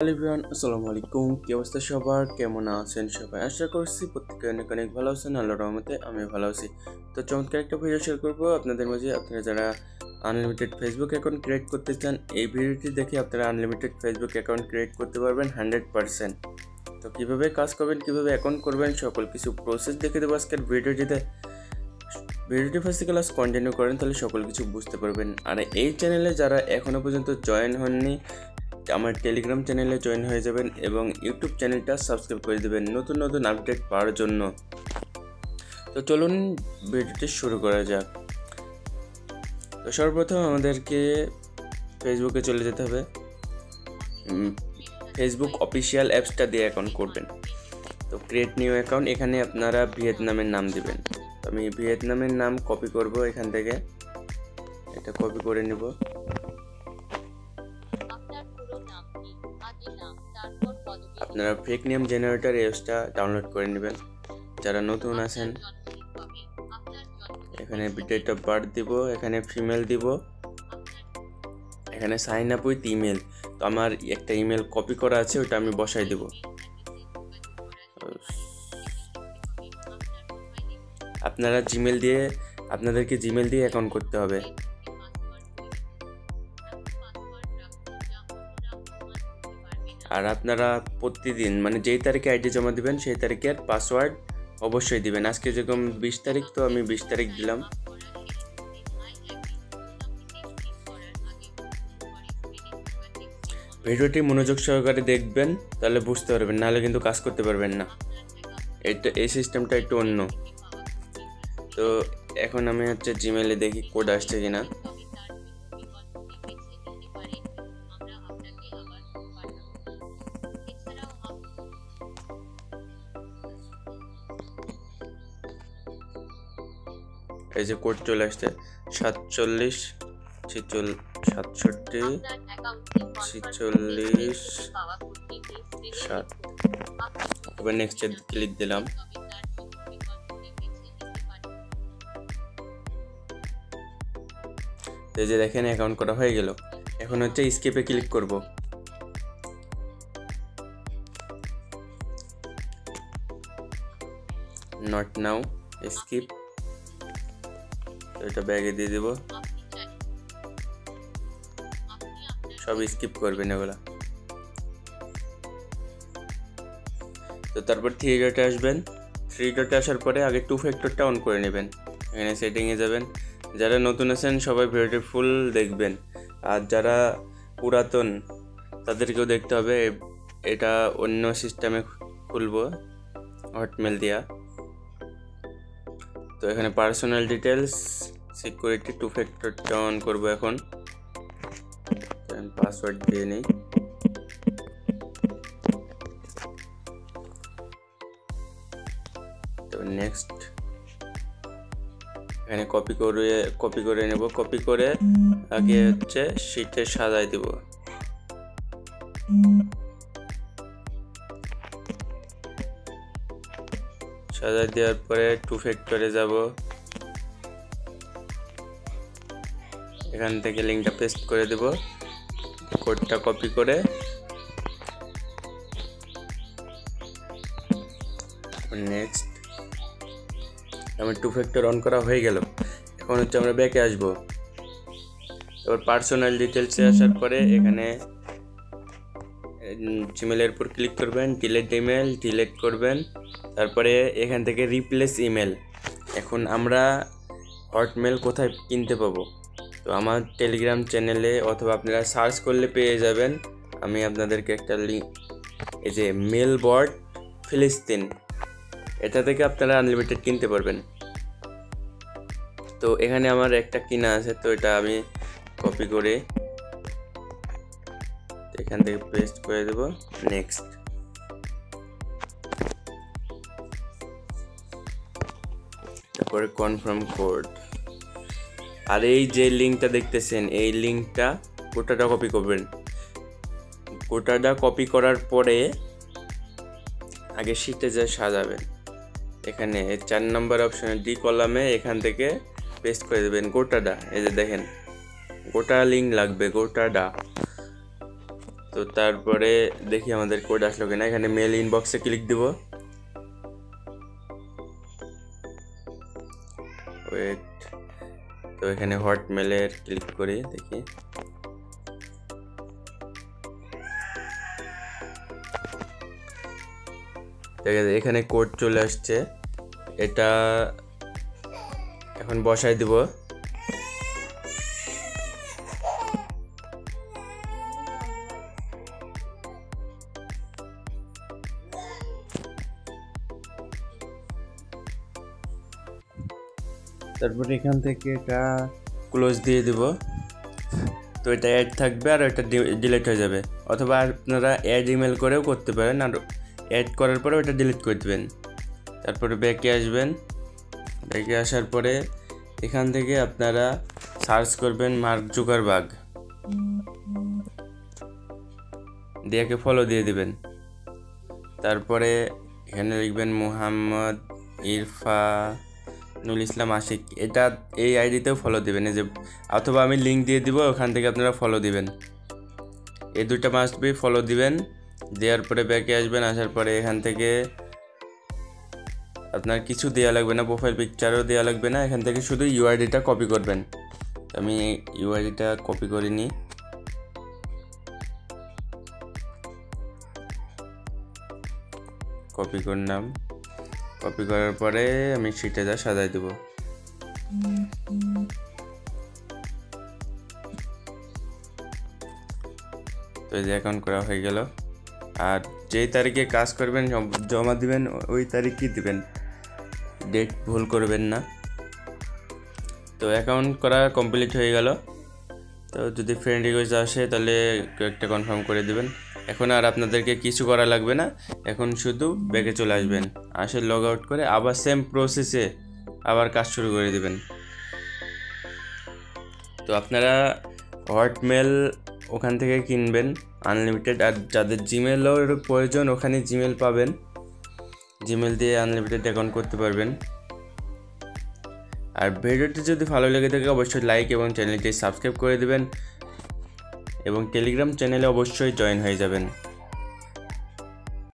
Hello everyone, আসসালামু আলাইকুম। কি অবস্থা সবার? কেমন আছেন সবাই? আশা করছি প্রত্যেকে অনেক অনেক ভালো আছেন। আল্লাহর রহমতে আমি ভালো আছি। তো চমৎকার একটা ভিডিও শেয়ার করবো আপনাদের মাঝে। আপনারা যারা আনলিমিটেড ফেসবুক অ্যাকাউন্ট ক্রিয়েট করতে চান, এই ভিডিওটি দেখে আপনারা আনলিমিটেড ফেসবুক অ্যাকাউন্ট ক্রিয়েট করতে পারবেন 100%। তো কীভাবে কাজ করবেন, কীভাবে অ্যাকাউন্ট করবেন, সকল কিছু প্রসেস দেখে দেবো আজকের ভিডিওটিতে। ভিডিওটি ফার্স্ট ক্লাস কন্টিনিউ করেন, তাহলে সকল কিছু বুঝতে পারবেন। আর এই চ্যানেলে যারা এখনও পর্যন্ত জয়েন হননি, আমার টেলিগ্রাম চ্যানেলে জয়েন হয়ে যাবেন এবং ইউটিউব চ্যানেলটা সাবস্ক্রাইব করে দেবেন নতুন নতুন আপডেট পাওয়ার জন্য। তো চলুন ভিডিওটি শুরু করা যাক। তো সর্বপ্রথম আমাদেরকে ফেসবুকে চলে যেতে হবে। ফেসবুক অফিসিয়াল অ্যাপসটা দিয়ে অ্যাকাউন্ট করবেন। তো ক্রিয়েট নিউ অ্যাকাউন্ট, এখানে আপনারা ভিয়েতনামের নাম দিবেন। আমি ভিয়েতনামের নাম কপি করব, এখান থেকে এটা কপি করে নিব। আপনারা ফেক নেম জেনারেটর অ্যাপসটা ডাউনলোড করে নেবেন যারা নতুন আছেন। এখানে ডেট অফ বার্থ দিব, এখানে ফিমেল দিব, এখানে সাইন আপ উইথ ইমেল। তো আমার একটা ইমেল কপি করা আছে, ওটা আমি বসাই দিব। আপনারা আপনাদেরকে জিমেল দিয়ে অ্যাকাউন্ট করতে হবে। আর আপনারা প্রতিদিন মানে যেই তারিখে আইডি জমা দিবেন সেই তারিখের পাসওয়ার্ড অবশ্যই দিবেন। আজকে যেরকম 20 তারিখ, তো আমি 20 তারিখ দিলাম। ভিডিওটি মনোযোগ সহকারে দেখবেন, তাহলে বুঝতে পারবেন, নাহলে কিন্তু কাজ করতে পারবেন না। এই সিস্টেমটা একটু অন্য। তো এখন আমি জিমেলে দেখি কোড আসছে কিনা। এই যে কোড চলে আসছে 47 67 46 7। এবার নেক্সট ক্লিক দিলাম। এই যে দেখেন অ্যাকাউন্ট করা হয়ে গেল। এখন স্কিপে ক্লিক করব। Not now, skip. এটা ব্যাগে দিয়ে দিব, সব স্কিপ করবেন এগুলা। তো তারপর 3 ডটে আসবেন। 3 ডটে আসার পরে আগে 2 ফ্যাক্টরটা অন করে নেবেন। এখানে সেটিংয়ে যাবেন। যারা নতুন আছেন সবাই ভিডিওটি ফুল দেখবেন, আর যারা পুরাতন তাদেরকেও দেখতে হবে। এটা অন্য সিস্টেমে খুলবো, হটমেল দিয়া। তো এখানে পার্সোনাল ডিটেলস, সিকিউরিটি, 2 ফ্যাক্টরটা অন করবো। এখন পাসওয়ার্ড দিয়ে নিই। তো নেক্সট এখানে কপি করে নেব। কপি করে আগে শীটে সাজাই দিব। সাজাই দেওয়ার পরে 2 ফ্যাক্টরে যাব। এখান থেকে লিঙ্কটা পেস্ট করে দেব, কোডটা কপি করে। নেক্সট আমার 2 ফ্যাক্টর অন করা হয়ে গেল। এখন আমরা ব্যাকে আসব। তারপর পার্সোনাল ডিটেলসে আসার পরে এখানে জিমেলের উপর ক্লিক করবেন, ডিলিট ইমেল ডিলিট করবেন। তারপরে এখান থেকে রিপ্লেস ইমেল। এখন আমরা হটমেল কোথায় কিনতে পাবো? তো আমার টেলিগ্রাম চ্যানেলে অথবা আপনারা সার্চ করলে পেয়ে যাবেন। আমি আপনাদেরকে একটা লিঙ্ক, এই যে মেল বট ফিলিস্তিন, এটা থেকে আপনারা আনলিমিটেড কিনতে পারবেন। তো এখানে আমার একটা কিনা আছে, তো এটা আমি কপি করে এখান থেকে পেস্ট করে দেব। নেক্সট তারপরে কনফার্ম কোড। আর এই যে লিঙ্কটা দেখতেছেন, এই লিঙ্কটা গোটাটা কপি করবেন। গোটাটা কপি করার পরে আগে শীটে যা সাজাবেন। এখানে 4 নম্বর অপশনে ডি কলামে এখান থেকে পেস্ট করে দেবেন গোটাটা। এই যে দেখেন গোটা লিঙ্ক লাগবে, গোটাটা। তো তো তারপরে দেখি আমাদের কোড আসলো কিনা। এখানে মেল ইনবক্সে ক্লিক দিব। ওয়েট, তো এখানে হটমেলের ক্লিক করি, দেখি। এখানে কোড চলে আসছে, এটা এখন বসাই দিব। তারপরে এখান থেকে এটা ক্লোজ দিয়ে দিব। তো এটা অ্যাড থাকবে আর এটা ডিলিট হয়ে যাবে, অথবা আপনারা অ্যাড ইমেল করেও করতে পারেন, আর অ্যাড করার পরে ওটা ডিলিট করে দেবেন। তারপরে ব্যাকে আসবেন। ব্যাকে আসার পরে এখান থেকে আপনারা সার্চ করবেন মার্ক জুকারবার্গ, দিয়ে ফলো দিয়ে দিবেন। তারপরে এখানে লিখবেন মোহাম্মদ ইরফানুল ইসলাম আশিক, এটা এই আইডিতেও ফলো দিবেন, এই যে, অথবা আমি লিঙ্ক দিয়ে দিব, ওখান থেকে আপনারা ফলো দিবেন। এই দুইটা মাস্ট বি ফলো দিবেন। দেওয়ার পরে ব্যাকে আসবেন। আসার পরে এখান থেকে আপনার কিছু দেওয়া লাগবে না, প্রোফাইল পিকচারও দেওয়া লাগবে না, এখান থেকে শুধু ইউআইডিটা কপি করবেন। আমি ইউআইডিটা কপি করে নিই। কপি করলাম। কপি করার পরে আমি শিটে যা সাজাই দেব। তো এই যে অ্যাকাউন্ট করা হয়ে গেল। আর যেই তারিখে কাজ করবেন জমা দিবেন ওই তারিখই দিবেন, ডেট ভুল করবেন না। তো অ্যাকাউন্ট করা কমপ্লিট হয়ে গেল। তো যদি ফ্রেন্ড রিকোয়েস্ট আসে তাহলে একটা কনফার্ম করে দিবেন। এখন আর আপনাদেরকে কিছু করা লাগবে না, এখন শুধু ব্যাকে চলে আসবেন। আসে লগ আউট করে আবার সেম প্রসেসে আবার কাজ শুরু করে দিবেন। তো আপনারা হটমেল ওখান থেকে কিনবেন আনলিমিটেড, আর যাদের জিমেলের প্রয়োজন ওখানে জিমেল পাবেন, জিমেল দিয়ে আনলিমিটেড অ্যাকাউন্ট করতে পারবেন। আর ভিডিওটি যদি ভালো লেগে থাকে অবশ্যই লাইক এবং চ্যানেলটি সাবস্ক্রাইব করে দেবেন, এবং টেলিগ্রাম চ্যানেলে অবশ্যই জয়েন হয়ে যাবেন।